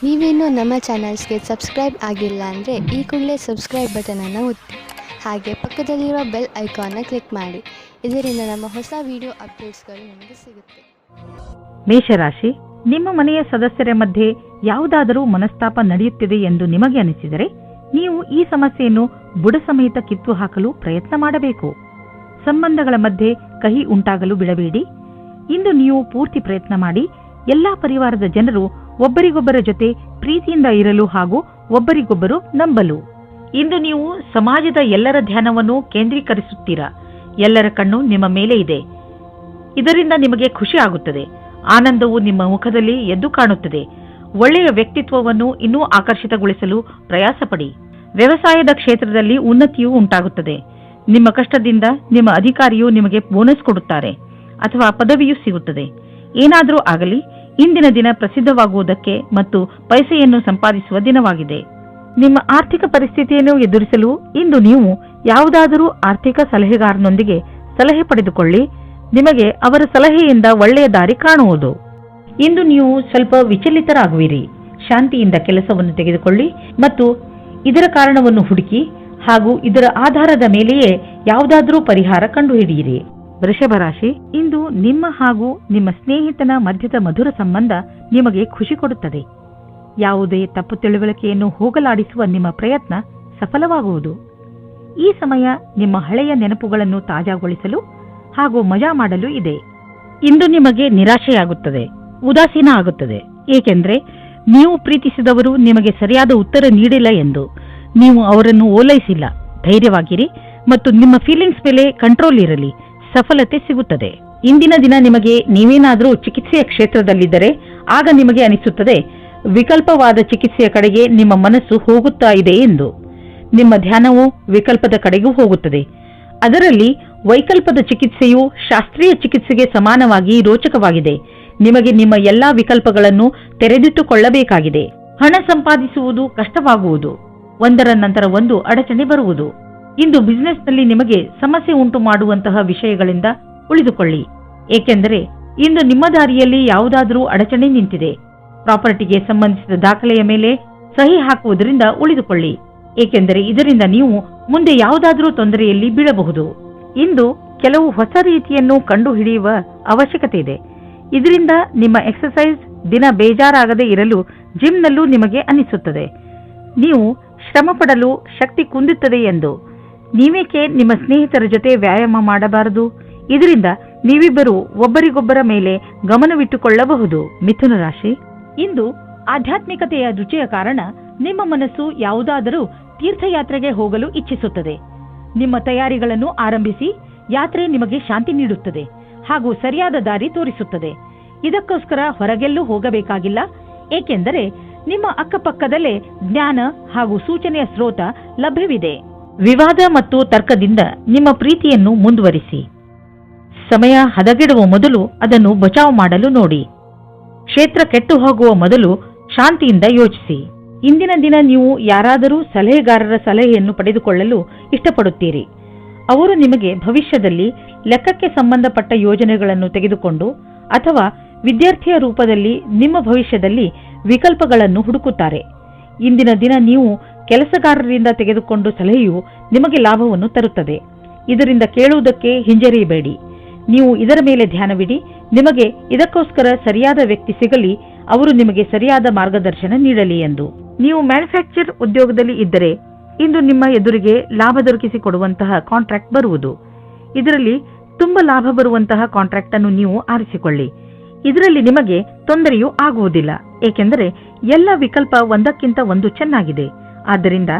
ನೀವೇನೂ ನಮ್ಮ ಚಾನಲ್ಸ್ಗೆ ಸಬ್ಸ್ಕ್ರೈಬ್ ಆಗಿಲ್ಲ ಅಂದರೆ ಈ ಕೂಡಲೇ ಸಬ್ಸ್ಕ್ರೈಬ್ ಬಟನನ್ನು ಒತ್ತಿ ಹಾಗೆ ಪಕ್ಕದಲ್ಲಿರೋ ಬೆಲ್ ಐಕಾನ್ನ ಕ್ಲಿಕ್ ಮಾಡಿ. ಇದರಿಂದ ನಮ್ಮ ಹೊಸ ವಿಡಿಯೋ ಅಪ್ಡೇಟ್ಸ್ಗಳು ನಿಮಗೆ ಸಿಗುತ್ತೆ. ಮೇಷರಾಶಿ, ನಿಮ್ಮ ಮನೆಯ ಸದಸ್ಯರ ಮಧ್ಯೆ ಯಾವುದಾದರೂ ಮನಸ್ತಾಪ ನಡೆಯುತ್ತಿದೆ ಎಂದು ನಿಮಗೆ ಅನಿಸಿದರೆ ನೀವು ಈ ಸಮಸ್ಯೆಯನ್ನು ಬುಡ ಸಮೇತ ಕಿತ್ತು ಹಾಕಲು ಪ್ರಯತ್ನ ಮಾಡಬೇಕು. ಸಂಬಂಧಗಳ ಮಧ್ಯೆ ಕಹಿ ಉಂಟಾಗಲು ಬಿಡಬೇಡಿ. ಇಂದು ನೀವು ಪೂರ್ತಿ ಪ್ರಯತ್ನ ಮಾಡಿ ಎಲ್ಲಾ ಪರಿವಾರದ ಜನರು ಒಬ್ಬರಿಗೊಬ್ಬರ ಜೊತೆ ಪ್ರೀತಿಯಿಂದ ಇರಲು ಹಾಗೂ ಒಬ್ಬರಿಗೊಬ್ಬರು ನಂಬಲು. ಇಂದು ನೀವು ಸಮಾಜದ ಎಲ್ಲರ ಧ್ಯಾನವನ್ನು ಕೇಂದ್ರೀಕರಿಸುತ್ತೀರಾ. ಎಲ್ಲರ ಕಣ್ಣು ನಿಮ್ಮ ಮೇಲೆ ಇದೆ. ಇದರಿಂದ ನಿಮಗೆ ಖುಷಿ ಆಗುತ್ತದೆ. ಆನಂದವು ನಿಮ್ಮ ಮುಖದಲ್ಲಿ ಎದ್ದು ಕಾಣುತ್ತದೆ. ಒಳ್ಳೆಯ ವ್ಯಕ್ತಿತ್ವವನ್ನು ಇನ್ನೂ ಆಕರ್ಷಿತಗೊಳಿಸಲು ಪ್ರಯಾಸ ಪಡಿ. ವ್ಯವಸಾಯದ ಕ್ಷೇತ್ರದಲ್ಲಿ ಉನ್ನತಿಯೂ ಉಂಟಾಗುತ್ತದೆ. ನಿಮ್ಮ ಕಷ್ಟದಿಂದ ನಿಮ್ಮ ಅಧಿಕಾರಿಯು ನಿಮಗೆ ಬೋನಸ್ ಕೊಡುತ್ತಾರೆ ಅಥವಾ ಪದವಿಯೂ ಸಿಗುತ್ತದೆ. ಏನಾದರೂ ಆಗಲಿ, ಇಂದಿನ ದಿನ ಪ್ರಸಿದ್ಧವಾಗುವುದಕ್ಕೆ ಮತ್ತು ಪೈಸೆಯನ್ನು ಸಂಪಾದಿಸುವ ದಿನವಾಗಿದೆ. ನಿಮ್ಮ ಆರ್ಥಿಕ ಪರಿಸ್ಥಿತಿಯನ್ನು ಎದುರಿಸಲು ಇಂದು ನೀವು ಯಾವುದಾದರೂ ಆರ್ಥಿಕ ಸಲಹೆಗಾರನೊಂದಿಗೆ ಸಲಹೆ ಪಡೆದುಕೊಳ್ಳಿ. ನಿಮಗೆ ಅವರ ಸಲಹೆಯಿಂದ ಒಳ್ಳೆಯ ದಾರಿ ಕಾಣುವುದು. ಇಂದು ನೀವು ಸ್ವಲ್ಪ ವಿಚಲಿತರಾಗುವಿರಿ. ಶಾಂತಿಯಿಂದ ಕೆಲಸವನ್ನು ತೆಗೆದುಕೊಳ್ಳಿ ಮತ್ತು ಇದರ ಕಾರಣವನ್ನು ಹುಡುಕಿ ಹಾಗೂ ಇದರ ಆಧಾರದ ಮೇಲೆಯೇ ಯಾವುದಾದರೂ ಪರಿಹಾರ ಕಂಡುಹಿಡಿಯಿರಿ. ವೃಷಭ ರಾಶಿ, ಇಂದು ನಿಮ್ಮ ಹಾಗೂ ನಿಮ್ಮ ಸ್ನೇಹಿತನ ಮಧ್ಯದ ಮಧುರ ಸಂಬಂಧ ನಿಮಗೆ ಖುಷಿ ಕೊಡುತ್ತದೆ. ಯಾವುದೇ ತಪ್ಪು ತಿಳುವಳಿಕೆಯನ್ನು ಹೋಗಲಾಡಿಸುವ ನಿಮ್ಮ ಪ್ರಯತ್ನ ಸಫಲವಾಗುವುದು. ಈ ಸಮಯ ನಿಮ್ಮ ಹಳೆಯ ನೆನಪುಗಳನ್ನು ತಾಜಾಗೊಳಿಸಲು ಹಾಗೂ ಮಜಾ ಮಾಡಲು ಇದೆ. ಇಂದು ನಿಮಗೆ ನಿರಾಶೆಯಾಗುತ್ತದೆ, ಉದಾಸೀನ ಆಗುತ್ತದೆ. ಏಕೆಂದರೆ ನೀವು ಪ್ರೀತಿಸಿದವರು ನಿಮಗೆ ಸರಿಯಾದ ಉತ್ತರ ನೀಡಿಲ್ಲ ಎಂದು ನೀವು ಅವರನ್ನು ಓಲೈಸಿಲ್ಲ. ಧೈರ್ಯವಾಗಿರಿ ಮತ್ತು ನಿಮ್ಮ ಫೀಲಿಂಗ್ಸ್ ಮೇಲೆ ಕಂಟ್ರೋಲ್ ಇರಲಿ. ಸಫಲತೆ ಸಿಗುತ್ತದೆ. ಇಂದಿನ ದಿನ ನಿಮಗೆ ನೀವೇನಾದರೂ ಚಿಕಿತ್ಸೆಯ ಕ್ಷೇತ್ರದಲ್ಲಿದ್ದರೆ ಆಗ ನಿಮಗೆ ಅನಿಸುತ್ತದೆ ವಿಕಲ್ಪವಾದ ಚಿಕಿತ್ಸೆಯ ಕಡೆಗೆ ನಿಮ್ಮ ಮನಸ್ಸು ಹೋಗುತ್ತಾ ಇದೆ ಎಂದು. ನಿಮ್ಮ ಧ್ಯಾನವು ವಿಕಲ್ಪದ ಕಡೆಗೂ ಹೋಗುತ್ತದೆ. ಅದರಲ್ಲಿ ವೈಕಲ್ಪದ ಚಿಕಿತ್ಸೆಯು ಶಾಸ್ತ್ರೀಯ ಚಿಕಿತ್ಸೆಗೆ ಸಮಾನವಾಗಿ ರೋಚಕವಾಗಿದೆ. ನಿಮಗೆ ನಿಮ್ಮ ಎಲ್ಲಾ ವಿಕಲ್ಪಗಳನ್ನು ತೆರೆದಿಟ್ಟುಕೊಳ್ಳಬೇಕಾಗಿದೆ. ಹಣ ಸಂಪಾದಿಸುವುದು ಕಷ್ಟವಾಗುವುದು. ಒಂದರ ನಂತರ ಒಂದು ಅಡಚಣೆ ಬರುವುದು. ಇಂದು ಬಿಸಿನೆಸ್ನಲ್ಲಿ ನಿಮಗೆ ಸಮಸ್ಯೆ ಉಂಟು ಮಾಡುವಂತಹ ವಿಷಯಗಳಿಂದ ಉಳಿದುಕೊಳ್ಳಿ. ಏಕೆಂದರೆ ಇಂದು ನಿಮ್ಮ ದಾರಿಯಲ್ಲಿ ಯಾವುದಾದರೂ ಅಡಚಣೆ ನಿಂತಿದೆ. ಪ್ರಾಪರ್ಟಿಗೆ ಸಂಬಂಧಿಸಿದ ದಾಖಲೆಯ ಮೇಲೆ ಸಹಿ ಹಾಕುವುದರಿಂದ ಉಳಿದುಕೊಳ್ಳಿ. ಏಕೆಂದರೆ ಇದರಿಂದ ನೀವು ಮುಂದೆ ಯಾವುದಾದರೂ ತೊಂದರೆಯಲ್ಲಿ ಬೀಳಬಹುದು. ಇಂದು ಕೆಲವು ಹೊಸ ರೀತಿಯನ್ನು ಕಂಡುಹಿಡಿಯುವ ಅವಶ್ಯಕತೆ ಇದೆ. ಇದರಿಂದ ನಿಮ್ಮ ಎಕ್ಸರ್ಸೈಸ್ ದಿನ ಬೇಜಾರಾಗದೇ ಇರಲು ಜಿಮ್ನಲ್ಲೂ ನಿಮಗೆ ಅನಿಸುತ್ತದೆ. ನೀವು ಶ್ರಮ ಪಡಲು ಶಕ್ತಿ ಕುಂದುತ್ತದೆ ಎಂದು. ನೀವೇಕೆ ನಿಮ್ಮ ಸ್ನೇಹಿತರ ಜೊತೆ ವ್ಯಾಯಾಮ ಮಾಡಬಾರದು? ಇದರಿಂದ ನೀವಿಬ್ಬರು ಒಬ್ಬರಿಗೊಬ್ಬರ ಮೇಲೆ ಗಮನವಿಟ್ಟುಕೊಳ್ಳಬಹುದು. ಮಿಥುನ ರಾಶಿ, ಇಂದು ಆಧ್ಯಾತ್ಮಿಕತೆಯ ರುಚಿಯ ಕಾರಣ ನಿಮ್ಮ ಮನಸ್ಸು ಯಾವುದಾದರೂ ತೀರ್ಥಯಾತ್ರೆಗೆ ಹೋಗಲು ಇಚ್ಛಿಸುತ್ತದೆ. ನಿಮ್ಮ ತಯಾರಿಗಳನ್ನು ಆರಂಭಿಸಿ. ಯಾತ್ರೆ ನಿಮಗೆ ಶಾಂತಿ ನೀಡುತ್ತದೆ ಹಾಗೂ ಸರಿಯಾದ ದಾರಿ ತೋರಿಸುತ್ತದೆ. ಇದಕ್ಕೋಸ್ಕರ ಹೊರಗೆಲ್ಲೂ ಹೋಗಬೇಕಾಗಿಲ್ಲ. ಏಕೆಂದರೆ ನಿಮ್ಮ ಅಕ್ಕಪಕ್ಕದಲ್ಲೇ ಜ್ಞಾನ ಹಾಗೂ ಸೂಚನೆಯ ಸ್ರೋತ ಲಭ್ಯವಿದೆ. ವಿವಾದ ಮತ್ತು ತರ್ಕದಿಂದ ನಿಮ್ಮ ಪ್ರೀತಿಯನ್ನು ಮುಂದುವರಿಸಿ. ಸಮಯ ಹದಗೆಡುವ ಮೊದಲು ಅದನ್ನು ಬಚಾವ್ ಮಾಡಲು ನೋಡಿ. ಕ್ಷೇತ್ರ ಕೆಟ್ಟು ಹೋಗುವ ಮೊದಲು ಶಾಂತಿಯಿಂದ ಯೋಚಿಸಿ. ಇಂದಿನ ದಿನ ನೀವು ಯಾರಾದರೂ ಸಲಹೆಗಾರರ ಸಲಹೆಯನ್ನು ಪಡೆದುಕೊಳ್ಳಲು ಇಷ್ಟಪಡುತ್ತೀರಿ. ಅವರು ನಿಮಗೆ ಭವಿಷ್ಯದಲ್ಲಿ ಲೆಕ್ಕಕ್ಕೆ ಸಂಬಂಧಪಟ್ಟ ಯೋಜನೆಗಳನ್ನು ತೆಗೆದುಕೊಂಡು ಅಥವಾ ವಿದ್ಯಾರ್ಥಿಯ ರೂಪದಲ್ಲಿ ನಿಮ್ಮ ಭವಿಷ್ಯದಲ್ಲಿ ವಿಕಲ್ಪಗಳನ್ನು ಹುಡುಕುತ್ತಾರೆ. ಇಂದಿನ ದಿನ ನೀವು ಕೆಲಸಗಾರರಿಂದ ತೆಗೆದುಕೊಂಡು ಸಲಹೆಯು ನಿಮಗೆ ಲಾಭವನ್ನು ತರುತ್ತದೆ. ಇದರಿಂದ ಕೇಳುವುದಕ್ಕೆ ಹಿಂಜರಿಯಬೇಡಿ. ನೀವು ಇದರ ಮೇಲೆ ಧ್ಯಾನವಿಡಿ. ನಿಮಗೆ ಇದಕ್ಕೋಸ್ಕರ ಸರಿಯಾದ ವ್ಯಕ್ತಿ ಸಿಗಲಿ, ಅವರು ನಿಮಗೆ ಸರಿಯಾದ ಮಾರ್ಗದರ್ಶನ ನೀಡಲಿ ಎಂದು. ನೀವು ಮ್ಯಾನುಫ್ಯಾಕ್ಚರ್ ಉದ್ಯೋಗದಲ್ಲಿ ಇದ್ದರೆ ಇಂದು ನಿಮ್ಮ ಎದುರಿಗೆ ಲಾಭ ದೊರಕಿಸಿಕೊಡುವಂತಹ ಕಾಂಟ್ರಾಕ್ಟ್ ಬರುವುದು. ಇದರಲ್ಲಿ ತುಂಬಾ ಲಾಭ ಬರುವಂತಹ ಕಾಂಟ್ರಾಕ್ಟ್ ಅನ್ನು ನೀವು ಆರಿಸಿಕೊಳ್ಳಿ. ಇದರಲ್ಲಿ ನಿಮಗೆ ತೊಂದರೆಯೂ ಆಗುವುದಿಲ್ಲ. ಏಕೆಂದರೆ ಎಲ್ಲ ವಿಕಲ್ಪ ಒಂದಕ್ಕಿಂತ ಒಂದು ಚೆನ್ನಾಗಿದೆ. ಆದ್ದರಿಂದ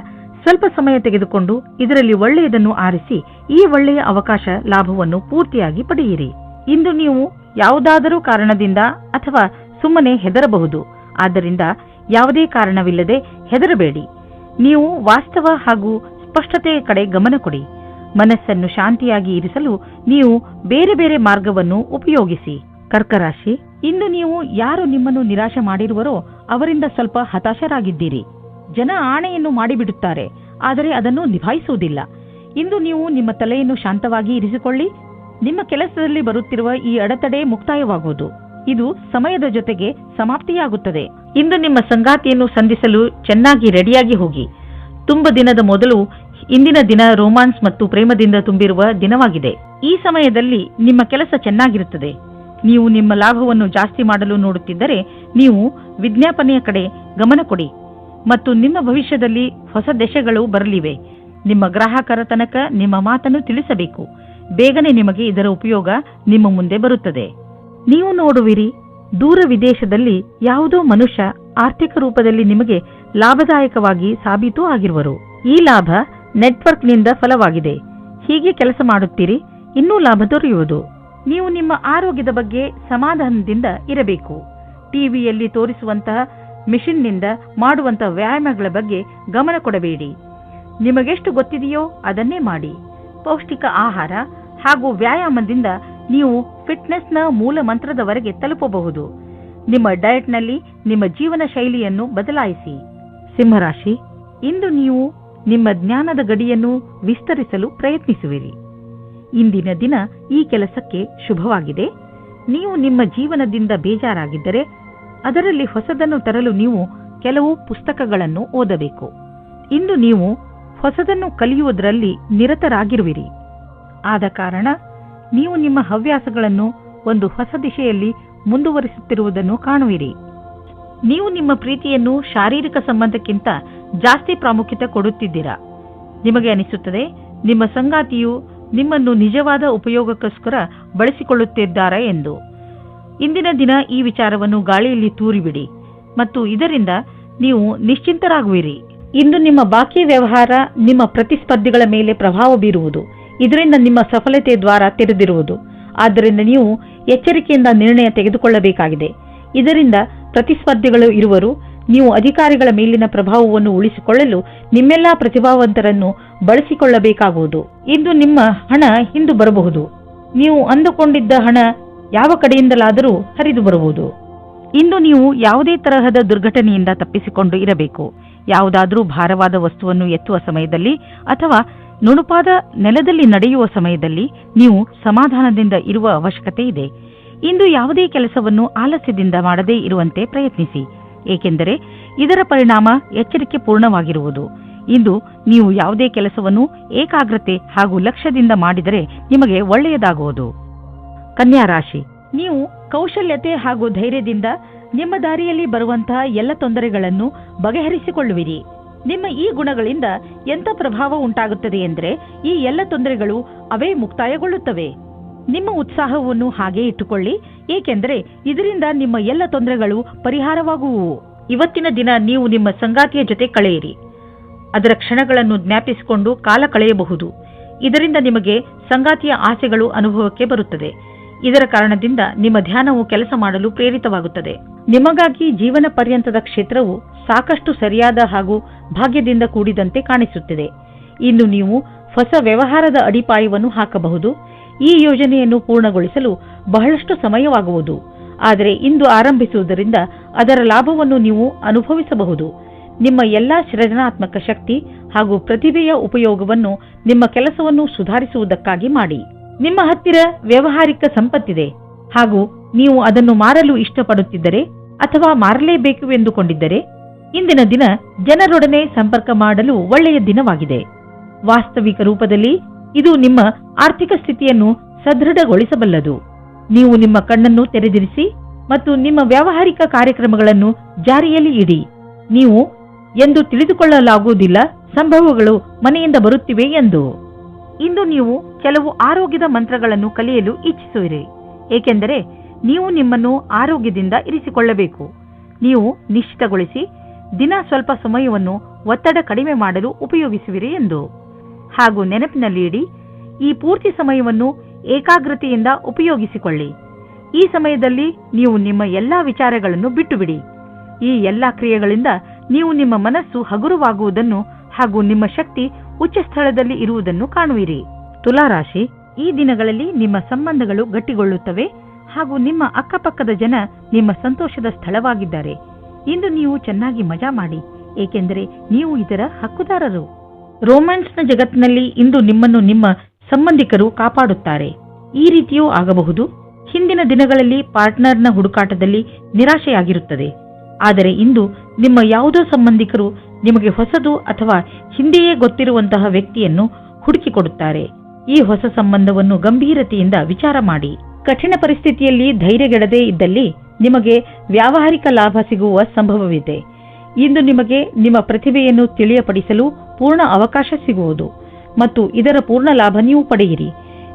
ಸ್ವಲ್ಪ ಸಮಯ ತೆಗೆದುಕೊಂಡು ಇದರಲ್ಲಿ ಒಳ್ಳೆಯದನ್ನು ಆರಿಸಿ ಈ ಒಳ್ಳೆಯ ಅವಕಾಶ ಲಾಭವನ್ನು ಪೂರ್ತಿಯಾಗಿ ಪಡೆಯಿರಿ. ಇಂದು ನೀವು ಯಾವುದಾದರೂ ಕಾರಣದಿಂದ ಅಥವಾ ಸುಮ್ಮನೆ ಹೆದರಬಹುದು. ಆದ್ದರಿಂದ ಯಾವುದೇ ಕಾರಣವಿಲ್ಲದೆ ಹೆದರಬೇಡಿ. ನೀವು ವಾಸ್ತವ ಹಾಗೂ ಸ್ಪಷ್ಟತೆಯ ಕಡೆ ಗಮನ ಕೊಡಿ. ಮನಸ್ಸನ್ನು ಶಾಂತಿಯಾಗಿ ಇರಿಸಲು ನೀವು ಬೇರೆ ಬೇರೆ ಮಾರ್ಗವನ್ನು ಉಪಯೋಗಿಸಿ. ಕರ್ಕರಾಶಿ, ಇಂದು ನೀವು ಯಾರು ನಿಮ್ಮನ್ನು ನಿರಾಶೆ ಮಾಡಿರುವರೋ ಅವರಿಂದ ಸ್ವಲ್ಪ ಹತಾಶರಾಗಿದ್ದೀರಿ. ಜನ ಆಣೆಯನ್ನು ಮಾಡಿಬಿಡುತ್ತಾರೆ, ಆದರೆ ಅದನ್ನು ನಿಭಾಯಿಸುವುದಿಲ್ಲ. ಇಂದು ನೀವು ನಿಮ್ಮ ತಲೆಯನ್ನು ಶಾಂತವಾಗಿ ಇರಿಸಿಕೊಳ್ಳಿ. ನಿಮ್ಮ ಕೆಲಸದಲ್ಲಿ ಬರುತ್ತಿರುವ ಈ ಅಡೆತಡೆ ಮುಕ್ತಾಯವಾಗುವುದು. ಇದು ಸಮಯದ ಜೊತೆಗೆ ಸಮಾಪ್ತಿಯಾಗುತ್ತದೆ. ಇಂದು ನಿಮ್ಮ ಸಂಗಾತಿಯನ್ನು ಸಂಧಿಸಲು ಚೆನ್ನಾಗಿ ರೆಡಿಯಾಗಿ ಹೋಗಿ. ತುಂಬ ದಿನದ ಮೊದಲು ಇಂದಿನ ದಿನ ರೋಮಾನ್ಸ್ ಮತ್ತು ಪ್ರೇಮದಿಂದ ತುಂಬಿರುವ ದಿನವಾಗಿದೆ. ಈ ಸಮಯದಲ್ಲಿ ನಿಮ್ಮ ಕೆಲಸ ಚೆನ್ನಾಗಿರುತ್ತದೆ. ನೀವು ನಿಮ್ಮ ಲಾಭವನ್ನು ಜಾಸ್ತಿ ಮಾಡಲು ನೋಡುತ್ತಿದ್ದರೆ ನೀವು ವಿಜ್ಞಾಪನೆಯ ಕಡೆ ಗಮನ ಕೊಡಿ ಮತ್ತು ನಿಮ್ಮ ಭವಿಷ್ಯದಲ್ಲಿ ಹೊಸ ದಶೆಗಳು ಬರಲಿವೆ. ನಿಮ್ಮ ಗ್ರಾಹಕರ ತನಕ ನಿಮ್ಮ ಮಾತನ್ನು ತಿಳಿಸಬೇಕು. ಬೇಗನೆ ನಿಮಗೆ ಇದರ ಉಪಯೋಗ ನಿಮ್ಮ ಮುಂದೆ ಬರುತ್ತದೆ. ನೀವು ನೋಡುವಿರಿ, ದೂರ ವಿದೇಶದಲ್ಲಿ ಯಾವುದೋ ಮನುಷ್ಯ ಆರ್ಥಿಕ ರೂಪದಲ್ಲಿ ನಿಮಗೆ ಲಾಭದಾಯಕವಾಗಿ ಸಾಬೀತು ಆಗಿರುವರು. ಈ ಲಾಭ ನೆಟ್ವರ್ಕ್ನಿಂದ ಫಲವಾಗಿದೆ. ಹೀಗೆ ಕೆಲಸ ಮಾಡುತ್ತೀರಿ, ಇನ್ನೂ ಲಾಭ ದೊರೆಯುವುದು. ನೀವು ನಿಮ್ಮ ಆರೋಗ್ಯದ ಬಗ್ಗೆ ಸಮಾಧಾನದಿಂದ ಇರಬೇಕು. ಟಿವಿಯಲ್ಲಿ ತೋರಿಸುವಂತಹ ಮಿಷನ್ನಿಂದ ಮಾಡುವಂತಹ ವ್ಯಾಯಾಮಗಳ ಬಗ್ಗೆ ಗಮನ ಕೊಡಬೇಡಿ. ನಿಮಗೆಷ್ಟು ಗೊತ್ತಿದೆಯೋ ಅದನ್ನೇ ಮಾಡಿ. ಪೌಷ್ಟಿಕ ಆಹಾರ ಹಾಗೂ ವ್ಯಾಯಾಮದಿಂದ ನೀವು ಫಿಟ್ನೆಸ್ನ ಮೂಲ ಮಂತ್ರದವರೆಗೆ ತಲುಪಬಹುದು. ನಿಮ್ಮ ಡಯಟ್ನಲ್ಲಿ ನಿಮ್ಮ ಜೀವನ ಶೈಲಿಯನ್ನು ಬದಲಾಯಿಸಿ. ಸಿಂಹರಾಶಿ, ಇಂದು ನೀವು ನಿಮ್ಮ ಜ್ಞಾನದ ಗಡಿಯನ್ನು ವಿಸ್ತರಿಸಲು ಪ್ರಯತ್ನಿಸುವಿರಿ. ಇಂದಿನ ದಿನ ಈ ಕೆಲಸಕ್ಕೆ ಶುಭವಾಗಿದೆ. ನೀವು ನಿಮ್ಮ ಜೀವನದಿಂದ ಬೇಜಾರಾಗಿದ್ದರೆ ಅದರಲ್ಲಿ ಹೊಸದನ್ನು ತರಲು ನೀವು ಕೆಲವು ಪುಸ್ತಕಗಳನ್ನು ಓದಬೇಕು. ಇಂದು ನೀವು ಹೊಸದನ್ನು ಕಲಿಯುವುದರಲ್ಲಿ ನಿರತರಾಗಿರುವಿರಿ. ಆದ ಕಾರಣ ನೀವು ನಿಮ್ಮ ಹವ್ಯಾಸಗಳನ್ನು ಒಂದು ಹೊಸ ದಿಶೆಯಲ್ಲಿ ಮುಂದುವರಿಸುತ್ತಿರುವುದನ್ನು ಕಾಣುವಿರಿ. ನೀವು ನಿಮ್ಮ ಪ್ರೀತಿಯನ್ನು ಶಾರೀರಿಕ ಸಂಬಂಧಕ್ಕಿಂತ ಜಾಸ್ತಿ ಪ್ರಾಮುಖ್ಯತೆ ಕೊಡುತ್ತಿದ್ದೀರಾ. ನಿಮಗೆ ಅನಿಸುತ್ತದೆ ನಿಮ್ಮ ಸಂಗಾತಿಯು ನಿಮ್ಮನ್ನು ನಿಜವಾದ ಉಪಯೋಗಕ್ಕೋಸ್ಕರ ಬಳಸಿಕೊಳ್ಳುತ್ತಿದ್ದಾರೆ ಎಂದು. ಇಂದಿನ ದಿನ ಈ ವಿಚಾರವನ್ನು ಗಾಳಿಯಲ್ಲಿ ತೂರಿಬಿಡಿ ಮತ್ತು ಇದರಿಂದ ನೀವು ನಿಶ್ಚಿಂತರಾಗುವಿರಿ. ಇಂದು ನಿಮ್ಮ ಬಾಕಿ ವ್ಯವಹಾರ ನಿಮ್ಮ ಪ್ರತಿಸ್ಪರ್ಧಿಗಳ ಮೇಲೆ ಪ್ರಭಾವ ಬೀರುವುದು. ಇದರಿಂದ ನಿಮ್ಮ ಸಫಲತೆ ದ್ವಾರ ತೆರೆದಿರುವುದು. ಆದ್ದರಿಂದ ನೀವು ಎಚ್ಚರಿಕೆಯಿಂದ ನಿರ್ಣಯ ತೆಗೆದುಕೊಳ್ಳಬೇಕಾಗಿದೆ. ಇದರಿಂದ ಪ್ರತಿಸ್ಪರ್ಧಿಗಳು ಇರುವರು. ನೀವು ಅಧಿಕಾರಿಗಳ ಮೇಲಿನ ಪ್ರಭಾವವನ್ನು ಉಳಿಸಿಕೊಳ್ಳಲು ನಿಮ್ಮೆಲ್ಲಾ ಪ್ರತಿಭಾವಂತರನ್ನು ಬಳಸಿಕೊಳ್ಳಬೇಕಾಗುವುದು. ಇಂದು ನಿಮ್ಮ ಹಣ ಹಿಂದು ಬರಬಹುದು. ನೀವು ಅಂದುಕೊಂಡಿದ್ದ ಹಣ ಯಾವ ಕಡೆಯಿಂದಲಾದರೂ ಹರಿದು ಬರಬಹುದು. ಇಂದು ನೀವು ಯಾವುದೇ ತರಹದ ದುರ್ಘಟನೆಯಿಂದ ತಪ್ಪಿಸಿಕೊಂಡು ಇರಬೇಕು. ಯಾವುದಾದರೂ ಭಾರವಾದ ವಸ್ತುವನ್ನು ಎತ್ತುವ ಸಮಯದಲ್ಲಿ ಅಥವಾ ನುಣುಪಾದ ನೆಲದಲ್ಲಿ ನಡೆಯುವ ಸಮಯದಲ್ಲಿ ನೀವು ಸಮಾಧಾನದಿಂದ ಇರುವ ಅವಶ್ಯಕತೆ ಇದೆ. ಇಂದು ಯಾವುದೇ ಕೆಲಸವನ್ನು ಆಲಸ್ಯದಿಂದ ಮಾಡದೇ ಇರುವಂತೆ ಪ್ರಯತ್ನಿಸಿ, ಏಕೆಂದರೆ ಇದರ ಪರಿಣಾಮ ಎಚ್ಚರಿಕೆ ಪೂರ್ಣವಾಗಿರುವುದು. ಇಂದು ನೀವು ಯಾವುದೇ ಕೆಲಸವನ್ನು ಏಕಾಗ್ರತೆ ಹಾಗೂ ಲಕ್ಷ್ಯದಿಂದ ಮಾಡಿದರೆ ನಿಮಗೆ ಒಳ್ಳೆಯದಾಗುವುದು. ಕನ್ಯಾ ರಾಶಿ, ನೀವು ಕೌಶಲ್ಯತೆ ಹಾಗೂ ಧೈರ್ಯದಿಂದ ನಿಮ್ಮ ದಾರಿಯಲ್ಲಿ ಬರುವಂತಹ ಎಲ್ಲ ತೊಂದರೆಗಳನ್ನು ಬಗೆಹರಿಸಿಕೊಳ್ಳುವಿರಿ. ನಿಮ್ಮ ಈ ಗುಣಗಳಿಂದ ಎಂಥ ಪ್ರಭಾವ ಉಂಟಾಗುತ್ತದೆ ಎಂದರೆ ಈ ಎಲ್ಲ ತೊಂದರೆಗಳು ಅವೇ ಮುಕ್ತಾಯಗೊಳ್ಳುತ್ತವೆ. ನಿಮ್ಮ ಉತ್ಸಾಹವನ್ನು ಹಾಗೆ ಇಟ್ಟುಕೊಳ್ಳಿ, ಏಕೆಂದರೆ ಇದರಿಂದ ನಿಮ್ಮ ಎಲ್ಲ ತೊಂದರೆಗಳು ಪರಿಹಾರವಾಗುವುವು. ಇವತ್ತಿನ ದಿನ ನೀವು ನಿಮ್ಮ ಸಂಗಾತಿಯ ಜೊತೆ ಕಳೆಯಿರಿ. ಅದರ ಕ್ಷಣಗಳನ್ನು ಜ್ಞಾಪಿಸಿಕೊಂಡು ಕಾಲ ಕಳೆಯಬಹುದು. ಇದರಿಂದ ನಿಮಗೆ ಸಂಗಾತಿಯ ಆಸೆಗಳು ಅನುಭವಕ್ಕೆ ಬರುತ್ತದೆ. ಇದರ ಕಾರಣದಿಂದ ನಿಮ್ಮ ಧ್ಯಾನವು ಕೆಲಸ ಮಾಡಲು ಪ್ರೇರಿತವಾಗುತ್ತದೆ. ನಿಮಗಾಗಿ ಜೀವನ ಪರ್ಯಂತದ ಕ್ಷೇತ್ರವು ಸಾಕಷ್ಟು ಸರಿಯಾದ ಹಾಗೂ ಭಾಗ್ಯದಿಂದ ಕೂಡಿದಂತೆ ಕಾಣಿಸುತ್ತಿದೆ. ಇನ್ನು ನೀವು ಹೊಸ ವ್ಯವಹಾರದ ಅಡಿಪಾಯವನ್ನು ಹಾಕಬಹುದು. ಈ ಯೋಜನೆಯನ್ನು ಪೂರ್ಣಗೊಳಿಸಲು ಬಹಳಷ್ಟು ಸಮಯವಾಗುವುದು. ಆದರೆ ಇಂದು ಆರಂಭಿಸುವುದರಿಂದ ಅದರ ಲಾಭವನ್ನು ನೀವು ಅನುಭವಿಸಬಹುದು. ನಿಮ್ಮ ಎಲ್ಲಾ ಸೃಜನಾತ್ಮಕ ಶಕ್ತಿ ಹಾಗೂ ಪ್ರತಿಭೆಯ ಉಪಯೋಗವನ್ನು ನಿಮ್ಮ ಕೆಲಸವನ್ನು ಸುಧಾರಿಸುವುದಕ್ಕಾಗಿ ಮಾಡಿ. ನಿಮ್ಮ ಹತ್ತಿರ ವ್ಯಾವಹಾರಿಕ ಸಂಪತ್ತಿದೆ ಹಾಗೂ ನೀವು ಅದನ್ನು ಮಾರಲು ಇಷ್ಟಪಡುತ್ತಿದ್ದರೆ ಅಥವಾ ಮಾರಲೇಬೇಕು ಎಂದುಕೊಂಡಿದ್ದರೆ ಇಂದಿನ ದಿನ ಜನರೊಡನೆ ಸಂಪರ್ಕ ಮಾಡಲು ಒಳ್ಳೆಯ ದಿನವಾಗಿದೆ. ವಾಸ್ತವಿಕ ರೂಪದಲ್ಲಿ ಇದು ನಿಮ್ಮ ಆರ್ಥಿಕ ಸ್ಥಿತಿಯನ್ನು ಸದೃಢಗೊಳಿಸಬಲ್ಲದು. ನೀವು ನಿಮ್ಮ ಕಣ್ಣನ್ನು ತೆರೆದಿರಿಸಿ ಮತ್ತು ನಿಮ್ಮ ವ್ಯಾವಹಾರಿಕ ಕಾರ್ಯಕ್ರಮಗಳನ್ನು ಜಾರಿಯಲ್ಲಿ ಇಡಿ. ನೀವು ಎಂದು ತಿಳಿದುಕೊಳ್ಳಲಾಗುವುದಿಲ್ಲ ಸಂಭವಗಳು ಮನೆಯಿಂದ ಬರುತ್ತಿವೆ ಎಂದು. ಇಂದು ನೀವು ಕೆಲವು ಆರೋಗ್ಯದ ಮಂತ್ರಗಳನ್ನು ಕಲಿಯಲು ಇಚ್ಛಿಸುವಿರಿ, ಏಕೆಂದರೆ ನೀವು ನಿಮ್ಮನ್ನು ಆರೋಗ್ಯದಿಂದ ಇರಿಸಿಕೊಳ್ಳಬೇಕು. ನೀವು ನಿಶ್ಚಿತಗೊಳಿಸಿ ದಿನ ಸ್ವಲ್ಪ ಸಮಯವನ್ನು ಒತ್ತಡ ಕಡಿಮೆ ಮಾಡಲು ಉಪಯೋಗಿಸುವಿರಿ ಎಂದು. ಹಾಗೂ ನೆನಪಿನಲ್ಲಿ ಇಡಿ, ಈ ಪೂರ್ತಿ ಸಮಯವನ್ನು ಏಕಾಗ್ರತೆಯಿಂದ ಉಪಯೋಗಿಸಿಕೊಳ್ಳಿ. ಈ ಸಮಯದಲ್ಲಿ ನೀವು ನಿಮ್ಮ ಎಲ್ಲಾ ವಿಚಾರಗಳನ್ನು ಬಿಟ್ಟುಬಿಡಿ. ಈ ಎಲ್ಲಾ ಕ್ರಿಯೆಗಳಿಂದ ನೀವು ನಿಮ್ಮ ಮನಸ್ಸು ಹಗುರವಾಗುವುದನ್ನು ಹಾಗೂ ನಿಮ್ಮ ಶಕ್ತಿ ಉಚ್ಚ ಸ್ಥಳದಲ್ಲಿ ಇರುವುದನ್ನು ಕಾಣುವಿರಿ. ತುಲಾರಾಶಿ, ಈ ದಿನಗಳಲ್ಲಿ ನಿಮ್ಮ ಸಂಬಂಧಗಳು ಗಟ್ಟಿಗೊಳ್ಳುತ್ತವೆ ಹಾಗೂ ನಿಮ್ಮ ಅಕ್ಕಪಕ್ಕದ ಜನ ನಿಮ್ಮ ಸಂತೋಷದ ಸ್ಥಳವಾಗಿದ್ದಾರೆ. ಇಂದು ನೀವು ಚೆನ್ನಾಗಿ ಮಜಾ ಮಾಡಿ, ಏಕೆಂದರೆ ನೀವು ಇದರ ಹಕ್ಕುದಾರರು. ರೋಮ್ಯಾನ್ಸ್ನ ಜಗತ್ತಿನಲ್ಲಿ ಇಂದು ನಿಮ್ಮನ್ನು ನಿಮ್ಮ ಸಂಬಂಧಿಕರು ಕಾಪಾಡುತ್ತಾರೆ. ಈ ರೀತಿಯೂ ಆಗಬಹುದು. ಹಿಂದಿನ ದಿನಗಳಲ್ಲಿ ಪಾರ್ಟ್ನರ್ನ ಹುಡುಕಾಟದಲ್ಲಿ ನಿರಾಶೆಯಾಗಿರುತ್ತದೆ. ಆದರೆ ಇಂದು ನಿಮ್ಮ ಯಾವುದೋ ಸಂಬಂಧಿಕರು ನಿಮಗೆ ಹೊಸದು ಅಥವಾ ಹಿಂದೆಯೇ ಗೊತ್ತಿರುವಂತಹ ವ್ಯಕ್ತಿಯನ್ನು ಹುಡುಕಿಕೊಡುತ್ತಾರೆ. ಈ ಹೊಸ ಸಂಬಂಧವನ್ನು ಗಂಭೀರತೆಯಿಂದ ವಿಚಾರ ಮಾಡಿ. ಕಠಿಣ ಪರಿಸ್ಥಿತಿಯಲ್ಲಿ ಧೈರ್ಯಗೆಡದೇ ಇದ್ದಲ್ಲಿ ನಿಮಗೆ ವ್ಯಾವಹಾರಿಕ ಲಾಭ ಸಿಗುವ ಸಂಭವವಿದೆ. ಇಂದು ನಿಮಗೆ ನಿಮ್ಮ ಪ್ರತಿಭೆಯನ್ನು ತಿಳಿಯಪಡಿಸಲು ಪೂರ್ಣ ಅವಕಾಶ ಸಿಗುವುದು ಮತ್ತು ಇದರ ಪೂರ್ಣ ಲಾಭ ನೀವು ಪಡೆಯಿರಿ.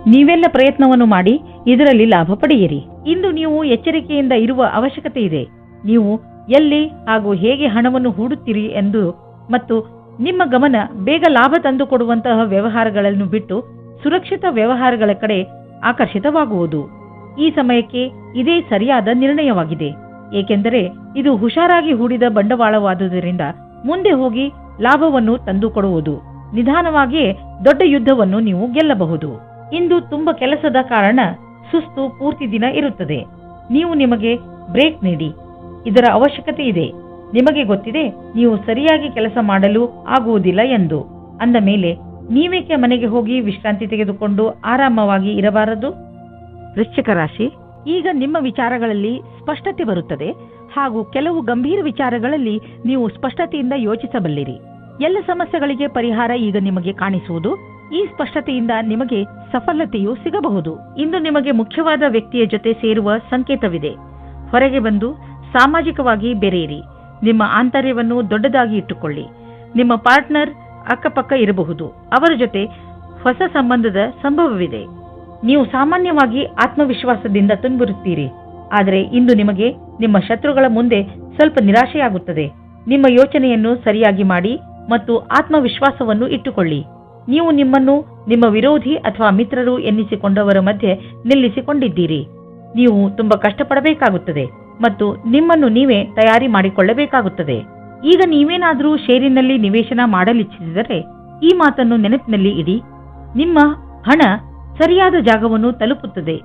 ನೀವೆಲ್ಲ ಪ್ರಯತ್ನವನ್ನು ಮಾಡಿ ಇದರಲ್ಲಿ ಲಾಭ ಪಡೆಯಿರಿ. ಇಂದು ನೀವು ಎಚ್ಚರಿಕೆಯಿಂದ ಇರುವ ಅವಶ್ಯಕತೆ ಇದೆ. ನೀವು ಎಲ್ಲಿ ಹಾಗೂ ಹೇಗೆ ಹಣವನ್ನು ಹೂಡುತ್ತೀರಿ ಎಂದು ಮತ್ತು ನಿಮ್ಮ ಗಮನ ಬೇಗ ಲಾಭ ತಂದುಕೊಡುವಂತಹ ವ್ಯವಹಾರಗಳನ್ನು ಬಿಟ್ಟು ಸುರಕ್ಷಿತ ವ್ಯವಹಾರಗಳ ಕಡೆ ಆಕರ್ಷಿತವಾಗುವುದು. ಈ ಸಮಯಕ್ಕೆ ಇದೇ ಸರಿಯಾದ ನಿರ್ಣಯವಾಗಿದೆ, ಏಕೆಂದರೆ ಇದು ಹುಷಾರಾಗಿ ಹೂಡಿದ ಬಂಡವಾಳವಾದುದರಿಂದ ಮುಂದೆ ಹೋಗಿ ಲಾಭವನ್ನು ತಂದುಕೊಡುವುದು. ನಿಧಾನವಾಗಿಯೇ ದೊಡ್ಡ ಯುದ್ಧವನ್ನು ನೀವು ಗೆಲ್ಲಬಹುದು. ಇಂದು ತುಂಬ ಕೆಲಸದ ಕಾರಣ ಸುಸ್ತು ಪೂರ್ತಿ ದಿನ ಇರುತ್ತದೆ. ನೀವು ನಿಮಗೆ ಬ್ರೇಕ್ ನೀಡಿ, ಇದರ ಅವಶ್ಯಕತೆ ಇದೆ. ನಿಮಗೆ ಗೊತ್ತಿದೆ ನೀವು ಸರಿಯಾಗಿ ಕೆಲಸ ಮಾಡಲು ಆಗುವುದಿಲ್ಲ ಎಂದು. ಅಂದ ಮೇಲೆ ನೀವೇಕೆ ಮನೆಗೆ ಹೋಗಿ ವಿಶ್ರಾಂತಿ ತೆಗೆದುಕೊಂಡು ಆರಾಮವಾಗಿ ಇರಬಾರದು? ವೃಶ್ಚಿಕ ರಾಶಿ, ಈಗ ನಿಮ್ಮ ವಿಚಾರಗಳಲ್ಲಿ ಸ್ಪಷ್ಟತೆ ಬರುತ್ತದೆ ಹಾಗೂ ಕೆಲವು ಗಂಭೀರ ವಿಚಾರಗಳಲ್ಲಿ ನೀವು ಸ್ಪಷ್ಟತೆಯಿಂದ ಯೋಚಿಸಬಲ್ಲಿರಿ. ಎಲ್ಲ ಸಮಸ್ಯೆಗಳಿಗೆ ಪರಿಹಾರ ಈಗ ನಿಮಗೆ ಕಾಣಿಸುವುದು. ಈ ಸ್ಪಷ್ಟತೆಯಿಂದ ನಿಮಗೆ ಸಫಲತೆಯೂ ಸಿಗಬಹುದು. ಇಂದು ನಿಮಗೆ ಮುಖ್ಯವಾದ ವ್ಯಕ್ತಿಯ ಜೊತೆ ಸೇರುವ ಸಂಕೇತವಿದೆ. ಹೊರಗೆ ಬಂದು ಸಾಮಾಜಿಕವಾಗಿ ಬೆರೆಯಿರಿ. ನಿಮ್ಮ ಆಂತರ್ಯವನ್ನು ದೊಡ್ಡದಾಗಿ ಇಟ್ಟುಕೊಳ್ಳಿ. ನಿಮ್ಮ ಪಾರ್ಟ್ನರ್ ಅಕ್ಕಪಕ್ಕ ಇರಬಹುದು. ಅವರ ಜೊತೆ ಹೊಸ ಸಂಬಂಧದ ಸಂಭವವಿದೆ. ನೀವು ಸಾಮಾನ್ಯವಾಗಿ ಆತ್ಮವಿಶ್ವಾಸದಿಂದ ತುಂಬಿರುತ್ತೀರಿ. ಆದರೆ ಇಂದು ನಿಮಗೆ ನಿಮ್ಮ ಶತ್ರುಗಳ ಮುಂದೆ ಸ್ವಲ್ಪ ನಿರಾಶೆಯಾಗುತ್ತದೆ. ನಿಮ್ಮ ಯೋಚನೆಯನ್ನು ಸರಿಯಾಗಿ ಮಾಡಿ ಮತ್ತು ಆತ್ಮವಿಶ್ವಾಸವನ್ನು ಇಟ್ಟುಕೊಳ್ಳಿ. ನೀವು ನಿಮ್ಮನ್ನು ನಿಮ್ಮ ವಿರೋಧಿ ಅಥವಾ ಮಿತ್ರರು ಎನ್ನಿಸಿಕೊಂಡವರ ಮಧ್ಯೆ ನಿಲ್ಲಿಸಿಕೊಂಡಿದ್ದೀರಿ. ನೀವು ತುಂಬಾ ಕಷ್ಟಪಡಬೇಕಾಗುತ್ತದೆ ಮತ್ತು ನಿಮ್ಮನ್ನು ನೀವೇ ತಯಾರಿ ಮಾಡಿಕೊಳ್ಳಬೇಕಾಗುತ್ತದೆ. ಈಗ ನೀವೇನಾದರೂ ಷೇರಿನಲ್ಲಿ ನಿವೇಶನ ಮಾಡಲಿಚ್ಛಿಸಿದರೆ ಈ ಮಾತನ್ನು ನೆನಪಿನಲ್ಲಿ ಇಡಿ. ನಿಮ್ಮ ಹಣ ಸರಿಯಾದ ಜಾಗವನ್ನು ತಲುಪುತ್ತದೆ.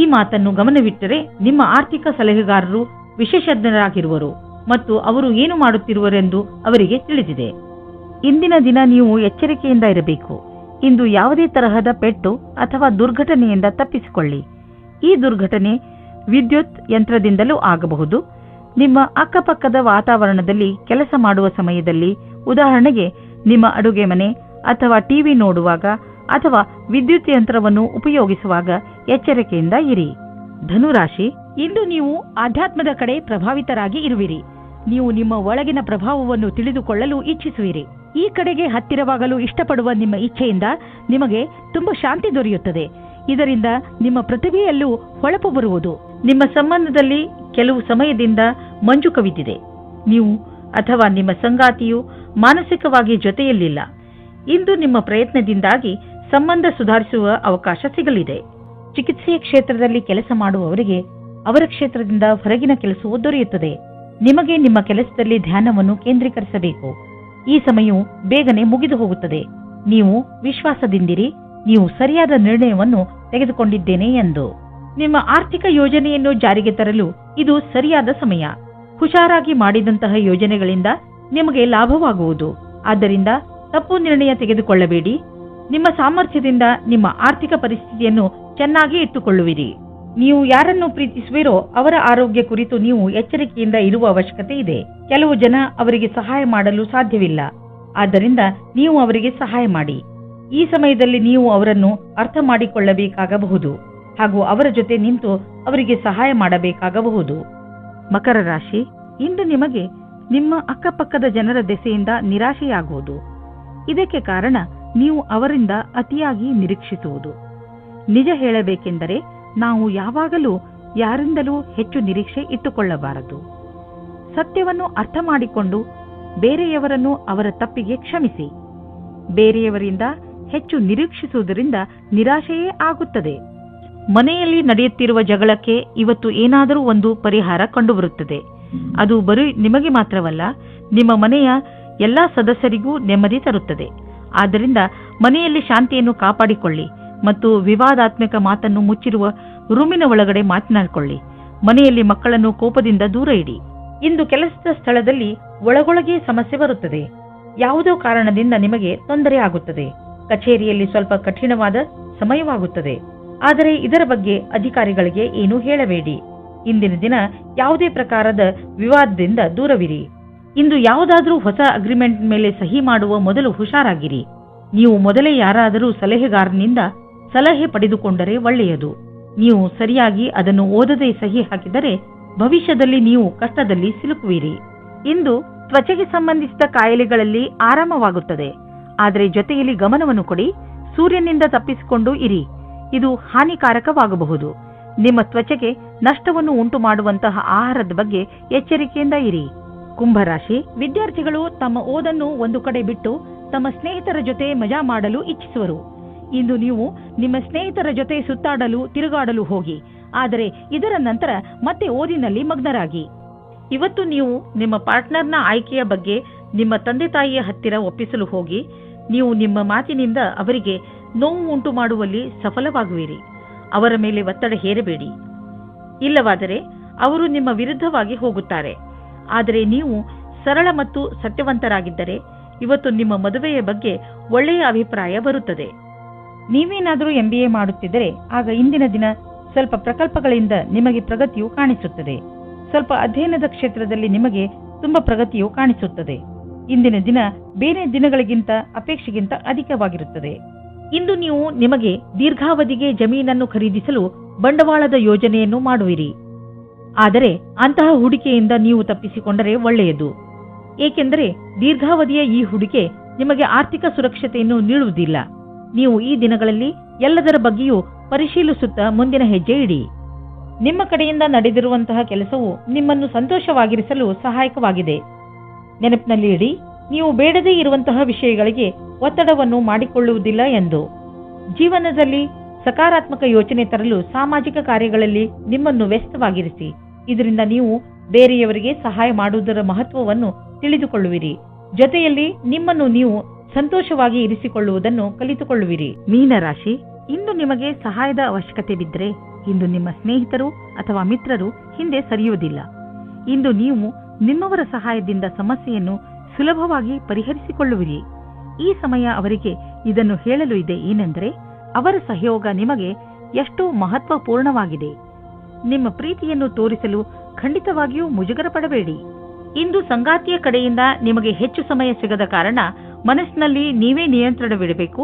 ಈ ಮಾತನ್ನು ಗಮನವಿಟ್ಟರೆ ನಿಮ್ಮ ಆರ್ಥಿಕ ಸಲಹೆಗಾರರು ವಿಶೇಷಜ್ಞರಾಗಿರುವರು ಮತ್ತು ಅವರು ಏನು ಮಾಡುತ್ತಿರುವರೆಂದು ಅವರಿಗೆ ತಿಳಿದಿದೆ. ಇಂದಿನ ದಿನ ನೀವು ಎಚ್ಚರಿಕೆಯಿಂದ ಇರಬೇಕು. ಇಂದು ಯಾವುದೇ ತರಹದ ಪೆಟ್ಟು ಅಥವಾ ದುರ್ಘಟನೆಯಿಂದ ತಪ್ಪಿಸಿಕೊಳ್ಳಿ. ಈ ದುರ್ಘಟನೆ ವಿದ್ಯುತ್ ಯಂತ್ರದಿಂದಲೂ ಆಗಬಹುದು. ನಿಮ್ಮ ಅಕ್ಕಪಕ್ಕದ ವಾತಾವರಣದಲ್ಲಿ ಕೆಲಸ ಮಾಡುವ ಸಮಯದಲ್ಲಿ, ಉದಾಹರಣೆಗೆ ನಿಮ್ಮ ಅಡುಗೆ ಮನೆ ಅಥವಾ ಟಿವಿ ನೋಡುವಾಗ ಅಥವಾ ವಿದ್ಯುತ್ ಯಂತ್ರವನ್ನು ಉಪಯೋಗಿಸುವಾಗ ಎಚ್ಚರಿಕೆಯಿಂದ ಇರಿ. ಧನುರಾಶಿ, ಇಂದು ನೀವು ಆಧ್ಯಾತ್ಮದ ಕಡೆ ಪ್ರಭಾವಿತರಾಗಿ ಇರುವಿರಿ. ನೀವು ನಿಮ್ಮ ಒಳಗಿನ ಪ್ರಭಾವವನ್ನು ತಿಳಿದುಕೊಳ್ಳಲು ಇಚ್ಛಿಸುವಿರಿ. ಈ ಕಡೆಗೆ ಹತ್ತಿರವಾಗಲು ಇಷ್ಟಪಡುವ ನಿಮ್ಮ ಇಚ್ಛೆಯಿಂದ ನಿಮಗೆ ತುಂಬ ಶಾಂತಿ ದೊರೆಯುತ್ತದೆ. ಇದರಿಂದ ನಿಮ್ಮ ಪ್ರತಿಭೆಯಲ್ಲೂ ಹೊಳಪು ಬರುವುದು. ನಿಮ್ಮ ಸಂಬಂಧದಲ್ಲಿ ಕೆಲವು ಸಮಯದಿಂದ ಮಂಜು ಕವಿದಿದೆ. ನೀವು ಅಥವಾ ನಿಮ್ಮ ಸಂಗಾತಿಯು ಮಾನಸಿಕವಾಗಿ ಜೊತೆಯಲ್ಲಿಲ್ಲ. ಇಂದು ನಿಮ್ಮ ಪ್ರಯತ್ನದಿಂದಾಗಿ ಸಂಬಂಧ ಸುಧಾರಿಸುವ ಅವಕಾಶ ಸಿಗಲಿದೆ. ಚಿಕಿತ್ಸೆಯ ಕ್ಷೇತ್ರದಲ್ಲಿ ಕೆಲಸ ಮಾಡುವವರಿಗೆ ಅವರ ಕ್ಷೇತ್ರದಿಂದ ಹೊರಗಿನ ಕೆಲಸವೂ ದೊರೆಯುತ್ತದೆ. ನಿಮಗೆ ನಿಮ್ಮ ಕೆಲಸದಲ್ಲಿ ಧ್ಯಾನವನ್ನು ಕೇಂದ್ರೀಕರಿಸಬೇಕು. ಈ ಸಮಯವು ಬೇಗನೆ ಮುಗಿದು ಹೋಗುತ್ತದೆ. ನೀವು ವಿಶ್ವಾಸದಿಂದಿರಿ. ನೀವು ಸರಿಯಾದ ನಿರ್ಣಯವನ್ನು ತೆಗೆದುಕೊಂಡಿದ್ದೇನೆ ಎಂದು. ನಿಮ್ಮ ಆರ್ಥಿಕ ಯೋಜನೆಯನ್ನು ಜಾರಿಗೆ ತರಲು ಇದು ಸರಿಯಾದ ಸಮಯ. ಹುಷಾರಾಗಿ ಮಾಡಿದಂತಹ ಯೋಜನೆಗಳಿಂದ ನಿಮಗೆ ಲಾಭವಾಗುವುದು. ಆದ್ದರಿಂದ ತಪ್ಪು ನಿರ್ಣಯ ತೆಗೆದುಕೊಳ್ಳಬೇಡಿ. ನಿಮ್ಮ ಸಾಮರ್ಥ್ಯದಿಂದ ನಿಮ್ಮ ಆರ್ಥಿಕ ಪರಿಸ್ಥಿತಿಯನ್ನು ಚೆನ್ನಾಗಿ ಇಟ್ಟುಕೊಳ್ಳುವಿರಿ. ನೀವು ಯಾರನ್ನು ಪ್ರೀತಿಸುವಿರೋ ಅವರ ಆರೋಗ್ಯ ಕುರಿತು ನೀವು ಎಚ್ಚರಿಕೆಯಿಂದ ಇರುವ ಅವಶ್ಯಕತೆ ಇದೆ. ಕೆಲವು ಜನ ಅವರಿಗೆ ಸಹಾಯ ಮಾಡಲು ಸಾಧ್ಯವಿಲ್ಲ. ಆದ್ದರಿಂದ ನೀವು ಅವರಿಗೆ ಸಹಾಯ ಮಾಡಿ. ಈ ಸಮಯದಲ್ಲಿ ನೀವು ಅವರನ್ನು ಅರ್ಥ ಮಾಡಿಕೊಳ್ಳಬೇಕಾಗಬಹುದು ಹಾಗೂ ಅವರ ಜೊತೆ ನಿಂತು ಅವರಿಗೆ ಸಹಾಯ ಮಾಡಬೇಕಾಗಬಹುದು. ಮಕರ ರಾಶಿ, ಇಂದು ನಿಮಗೆ ನಿಮ್ಮ ಅಕ್ಕಪಕ್ಕದ ಜನರ ದೆಸೆಯಿಂದ ನಿರಾಶೆಯಾಗುವುದು. ಇದಕ್ಕೆ ಕಾರಣ ನೀವು ಅವರಿಂದ ಅತಿಯಾಗಿ ನಿರೀಕ್ಷಿಸುವುದು. ನಿಜ ಹೇಳಬೇಕೆಂದರೆ ನಾವು ಯಾವಾಗಲೂ ಯಾರಿಂದಲೂ ಹೆಚ್ಚು ನಿರೀಕ್ಷೆ ಇಟ್ಟುಕೊಳ್ಳಬಾರದು. ಸತ್ಯವನ್ನು ಅರ್ಥ ಮಾಡಿಕೊಂಡು ಬೇರೆಯವರನ್ನು ಅವರ ತಪ್ಪಿಗೆ ಕ್ಷಮಿಸಿ. ಬೇರೆಯವರಿಂದ ಹೆಚ್ಚು ನಿರೀಕ್ಷಿಸುವುದರಿಂದ ನಿರಾಶೆಯೇ ಆಗುತ್ತದೆ. ಮನೆಯಲ್ಲಿ ನಡೆಯುತ್ತಿರುವ ಜಗಳಕ್ಕೆ ಇವತ್ತು ಏನಾದರೂ ಒಂದು ಪರಿಹಾರ ಕಂಡುಬರುತ್ತದೆ. ಅದು ಬರೀ ನಿಮಗೆ ಮಾತ್ರವಲ್ಲ, ನಿಮ್ಮ ಮನೆಯ ಎಲ್ಲಾ ಸದಸ್ಯರಿಗೂ ನೆಮ್ಮದಿ ತರುತ್ತದೆ. ಆದ್ದರಿಂದ ಮನೆಯಲ್ಲಿ ಶಾಂತಿಯನ್ನು ಕಾಪಾಡಿಕೊಳ್ಳಿ ಮತ್ತು ವಿವಾದಾತ್ಮಕ ಮಾತನ್ನು ಮುಚ್ಚಿರುವ ರೂಮಿನ ಒಳಗಡೆ ಮಾತನಾಡಿಕೊಳ್ಳಿ. ಮನೆಯಲ್ಲಿ ಮಕ್ಕಳನ್ನು ಕೋಪದಿಂದ ದೂರ ಇಡಿ. ಇಂದು ಕೆಲಸದ ಸ್ಥಳದಲ್ಲಿ ಒಳಗೊಳಗೆ ಸಮಸ್ಯೆ ಬರುತ್ತದೆ. ಯಾವುದೋ ಕಾರಣದಿಂದ ನಿಮಗೆ ತೊಂದರೆ ಆಗುತ್ತದೆ. ಕಚೇರಿಯಲ್ಲಿ ಸ್ವಲ್ಪ ಕಠಿಣವಾದ ಸಮಯವಾಗುತ್ತದೆ. ಆದರೆ ಇದರ ಬಗ್ಗೆ ಅಧಿಕಾರಿಗಳಿಗೆ ಏನೂ ಹೇಳಬೇಡಿ. ಇಂದಿನ ದಿನ ಯಾವುದೇ ಪ್ರಕಾರದ ವಿವಾದದಿಂದ ದೂರವಿರಿ. ಇಂದು ಯಾವುದಾದ್ರೂ ಹೊಸ ಅಗ್ರಿಮೆಂಟ್ ಮೇಲೆ ಸಹಿ ಮಾಡುವ ಮೊದಲು ಹುಷಾರಾಗಿರಿ. ನೀವು ಮೊದಲೇ ಯಾರಾದರೂ ಸಲಹೆಗಾರನಿಂದ ಸಲಹೆ ಪಡೆದುಕೊಂಡರೆ ಒಳ್ಳೆಯದು. ನೀವು ಸರಿಯಾಗಿ ಅದನ್ನು ಓದದೆ ಸಹಿ ಹಾಕಿದರೆ ಭವಿಷ್ಯದಲ್ಲಿ ನೀವು ಕಷ್ಟದಲ್ಲಿ ಸಿಲುಕುವಿರಿ. ಇಂದು ತ್ವಚೆಗೆ ಸಂಬಂಧಿಸಿದ ಕಾಯಿಲೆಗಳಲ್ಲಿ ಆರಾಮವಾಗುತ್ತದೆ. ಆದರೆ ಜೊತೆಯಲ್ಲಿ ಗಮನವನ್ನು ಕೊಡಿ. ಸೂರ್ಯನಿಂದ ತಪ್ಪಿಸಿಕೊಂಡು ಇರಿ. ಇದು ಹಾನಿಕಾರಕವಾಗಬಹುದು. ನಿಮ್ಮ ತ್ವಚೆಗೆ ನಷ್ಟವನ್ನು ಉಂಟು ಮಾಡುವಂತಹ ಆಹಾರದ ಬಗ್ಗೆ ಎಚ್ಚರಿಕೆಯಿಂದ ಇರಿ. ಕುಂಭರಾಶಿ ವಿದ್ಯಾರ್ಥಿಗಳು ತಮ್ಮ ಓದನ್ನು ಒಂದು ಕಡೆ ಬಿಟ್ಟು ತಮ್ಮ ಸ್ನೇಹಿತರ ಜೊತೆ ಮಜಾ ಮಾಡಲು ಇಚ್ಛಿಸುವರು. ಇಂದು ನೀವು ನಿಮ್ಮ ಸ್ನೇಹಿತರ ಜೊತೆ ಸುತ್ತಾಡಲು ತಿರುಗಾಡಲು ಹೋಗಿ. ಆದರೆ ಇದರ ನಂತರ ಮತ್ತೆ ಓದಿನಲ್ಲಿ ಮಗ್ನರಾಗಿ. ಇವತ್ತು ನೀವು ನಿಮ್ಮ ಪಾರ್ಟ್ನರ್ನ ಆಯ್ಕೆಯ ಬಗ್ಗೆ ನಿಮ್ಮ ತಂದೆ ತಾಯಿಯ ಹತ್ತಿರ ಒಪ್ಪಿಸಲು ಹೋಗಿ ನೀವು ನಿಮ್ಮ ಮಾತಿನಿಂದ ಅವರಿಗೆ ನೋವು ಉಂಟು ಮಾಡುವಲ್ಲಿ ಸಫಲವಾಗುವಿರಿ. ಅವರ ಮೇಲೆ ಒತ್ತಡ ಹೇರಬೇಡಿ. ಇಲ್ಲವಾದರೆ ಅವರು ನಿಮ್ಮ ವಿರುದ್ಧವಾಗಿ ಹೋಗುತ್ತಾರೆ. ಆದರೆ ನೀವು ಸರಳ ಮತ್ತು ಸತ್ಯವಂತರಾಗಿದ್ದರೆ ಇವತ್ತು ನಿಮ್ಮ ಮದುವೆಯ ಬಗ್ಗೆ ಒಳ್ಳೆಯ ಅಭಿಪ್ರಾಯ ಬರುತ್ತದೆ. ನೀವೇನಾದರೂ MBA ಮಾಡುತ್ತಿದ್ದರೆ ಆಗ ಇಂದಿನ ದಿನ ಸ್ವಲ್ಪ ಪ್ರಕಲ್ಪಗಳಿಂದ ನಿಮಗೆ ಪ್ರಗತಿಯು ಕಾಣಿಸುತ್ತದೆ. ಸ್ವಲ್ಪ ಅಧ್ಯಯನದ ಕ್ಷೇತ್ರದಲ್ಲಿ ನಿಮಗೆ ತುಂಬಾ ಪ್ರಗತಿಯು ಕಾಣಿಸುತ್ತದೆ. ಇಂದಿನ ದಿನ ಬೇರೆ ದಿನಗಳಿಗಿಂತ ಅಪೇಕ್ಷೆಗಿಂತ ಅಧಿಕವಾಗಿರುತ್ತದೆ. ಇಂದು ನೀವು ನಿಮಗೆ ದೀರ್ಘಾವಧಿಗೆ ಜಮೀನನ್ನು ಖರೀದಿಸಲು ಬಂಡವಾಳದ ಯೋಜನೆಯನ್ನು ಮಾಡುವಿರಿ. ಆದರೆ ಅಂತಹ ಹೂಡಿಕೆಯಿಂದ ನೀವು ತಪ್ಪಿಸಿಕೊಂಡರೆ ಒಳ್ಳೆಯದು. ಏಕೆಂದರೆ ದೀರ್ಘಾವಧಿಯ ಈ ಹೂಡಿಕೆ ನಿಮಗೆ ಆರ್ಥಿಕ ಸುರಕ್ಷತೆಯನ್ನು ನೀಡುವುದಿಲ್ಲ. ನೀವು ಈ ದಿನಗಳಲ್ಲಿ ಎಲ್ಲದರ ಬಗ್ಗೆಯೂ ಪರಿಶೀಲಿಸುತ್ತಾ ಮುಂದಿನ ಹೆಜ್ಜೆ ಇಡಿ. ನಿಮ್ಮ ಕಡೆಯಿಂದ ನಡೆದಿರುವಂತಹ ಕೆಲಸವು ನಿಮ್ಮನ್ನು ಸಂತೋಷವಾಗಿರಿಸಲು ಸಹಾಯಕವಾಗಿದೆ. ನೆನಪಿನಲ್ಲಿ ಇಡಿ, ನೀವು ಬೇಡದೇ ಇರುವಂತಹ ವಿಷಯಗಳಿಗೆ ಒತ್ತಡವನ್ನು ಮಾಡಿಕೊಳ್ಳುವುದಿಲ್ಲ ಎಂದು. ಜೀವನದಲ್ಲಿ ಸಕಾರಾತ್ಮಕ ಯೋಚನೆ ತರಲು ಸಾಮಾಜಿಕ ಕಾರ್ಯಗಳಲ್ಲಿ ನಿಮ್ಮನ್ನು ವ್ಯಸ್ತವಾಗಿರಿಸಿ. ಇದರಿಂದ ನೀವು ಬೇರೆಯವರಿಗೆ ಸಹಾಯ ಮಾಡುವುದರ ಮಹತ್ವವನ್ನು ತಿಳಿದುಕೊಳ್ಳುವಿರಿ. ಜೊತೆಯಲ್ಲಿ ನಿಮ್ಮನ್ನು ನೀವು ಸಂತೋಷವಾಗಿ ಇರಿಸಿಕೊಳ್ಳುವುದನ್ನು ಕಲಿತುಕೊಳ್ಳುವಿರಿ. ಮೀನರಾಶಿ ಇಂದು ನಿಮಗೆ ಸಹಾಯದ ಅವಶ್ಯಕತೆ ಬಿದ್ದರೆ ಇಂದು ನಿಮ್ಮ ಸ್ನೇಹಿತರು ಅಥವಾ ಮಿತ್ರರು ಹಿಂದೆ ಸರಿಯುವುದಿಲ್ಲ. ಇಂದು ನೀವು ನಿಮ್ಮವರ ಸಹಾಯದಿಂದ ಸಮಸ್ಯೆಯನ್ನು ಸುಲಭವಾಗಿ ಪರಿಹರಿಸಿಕೊಳ್ಳುವಿರಿ. ಈ ಸಮಯ ಅವರಿಗೆ ಇದನ್ನು ಹೇಳಲು ಇದೆ ಏನೆಂದರೆ ಅವರ ಸಹಯೋಗ ನಿಮಗೆ ಎಷ್ಟು ಮಹತ್ವಪೂರ್ಣವಾಗಿದೆ. ನಿಮ್ಮ ಪ್ರೀತಿಯನ್ನು ತೋರಿಸಲು ಖಂಡಿತವಾಗಿಯೂ ಮುಜುಗರ ಪಡಬೇಡಿ. ಇಂದು ಸಂಗಾತಿಯ ಕಡೆಯಿಂದ ನಿಮಗೆ ಹೆಚ್ಚು ಸಮಯ ಸಿಗದ ಕಾರಣ ಮನಸ್ಸಿನಲ್ಲಿ ನೀವೇ ನಿಯಂತ್ರಣವಿಡಬೇಕು.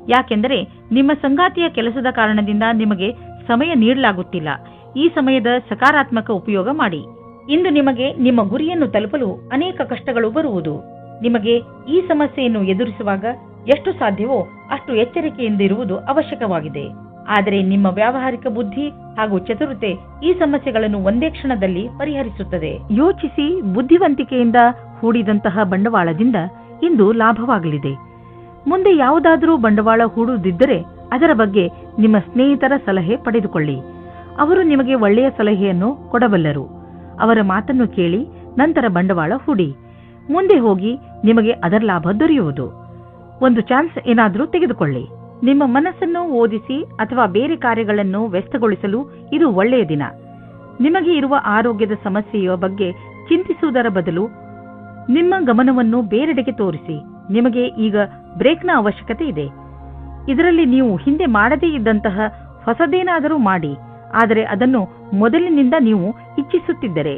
ಯಾಕೆಂದರೆ ನಿಮ್ಮ ಸಂಗಾತಿಯ ಕೆಲಸದ ಕಾರಣದಿಂದ ನಿಮಗೆ ಸಮಯ ನೀಡಲಾಗುತ್ತಿಲ್ಲ. ಈ ಸಮಯದ ಸಕಾರಾತ್ಮಕ ಉಪಯೋಗ ಮಾಡಿ. ಇಂದು ನಿಮಗೆ ನಿಮ್ಮ ಗುರಿಯನ್ನು ತಲುಪಲು ಅನೇಕ ಕಷ್ಟಗಳು ಬರುವುದು. ನಿಮಗೆ ಈ ಸಮಸ್ಯೆಯನ್ನು ಎದುರಿಸುವಾಗ ಎಷ್ಟು ಸಾಧ್ಯವೋ ಅಷ್ಟು ಎಚ್ಚರಿಕೆಯಿಂದಿರುವುದು ಅವಶ್ಯಕವಾಗಿದೆ. ಆದರೆ ನಿಮ್ಮ ವ್ಯಾವಹಾರಿಕ ಬುದ್ಧಿ ಹಾಗೂ ಚತುರತೆ ಈ ಸಮಸ್ಯೆಗಳನ್ನು ಒಂದೇ ಕ್ಷಣದಲ್ಲಿ ಪರಿಹರಿಸುತ್ತದೆ. ಯೋಚಿಸಿ ಬುದ್ಧಿವಂತಿಕೆಯಿಂದ ಹೂಡಿದಂತಹ ಬಂಡವಾಳದಿಂದ ಇಂದು ಲಾಭವಾಗಲಿದೆ. ಮುಂದೆ ಯಾವುದಾದರೂ ಬಂಡವಾಳ ಹೂಡುವುದಿದ್ದರೆ ಅದರ ಬಗ್ಗೆ ನಿಮ್ಮ ಸ್ನೇಹಿತರ ಸಲಹೆ ಪಡೆದುಕೊಳ್ಳಿ. ಅವರು ನಿಮಗೆ ಒಳ್ಳೆಯ ಸಲಹೆಯನ್ನು ಕೊಡಬಲ್ಲರು. ಅವರ ಮಾತನ್ನು ಕೇಳಿ ನಂತರ ಬಂಡವಾಳ ಹೂಡಿ. ಮುಂದೆ ಹೋಗಿ ನಿಮಗೆ ಅದರ ಲಾಭ ದೊರೆಯುವುದು. ಒಂದು ಚಾನ್ಸ್ ಏನಾದರೂ ತೆಗೆದುಕೊಳ್ಳಿ. ನಿಮ್ಮ ಮನಸ್ಸನ್ನು ಓದಿಸಿ ಅಥವಾ ಬೇರೆ ಕಾರ್ಯಗಳನ್ನು ವ್ಯಸ್ತಗೊಳಿಸಲು ಇದು ಒಳ್ಳೆಯ ದಿನ. ನಿಮಗೆ ಇರುವ ಆರೋಗ್ಯದ ಸಮಸ್ಯೆಯ ಬಗ್ಗೆ ಚಿಂತಿಸುವುದರ ಬದಲು ನಿಮ್ಮ ಗಮನವನ್ನು ಬೇರೆಡೆಗೆ ತೋರಿಸಿ. ನಿಮಗೆ ಈಗ ಬ್ರೇಕ್ನ ಅವಶ್ಯಕತೆ ಇದೆ. ಇದರಲ್ಲಿ ನೀವು ಹಿಂದೆ ಮಾಡದೇ ಇದ್ದಂತಹ ಹೊಸದೇನಾದರೂ ಮಾಡಿ. ಆದರೆ ಅದನ್ನು ಮೊದಲಿನಿಂದ ನೀವು ಇಚ್ಛಿಸುತ್ತಿದ್ದರೆ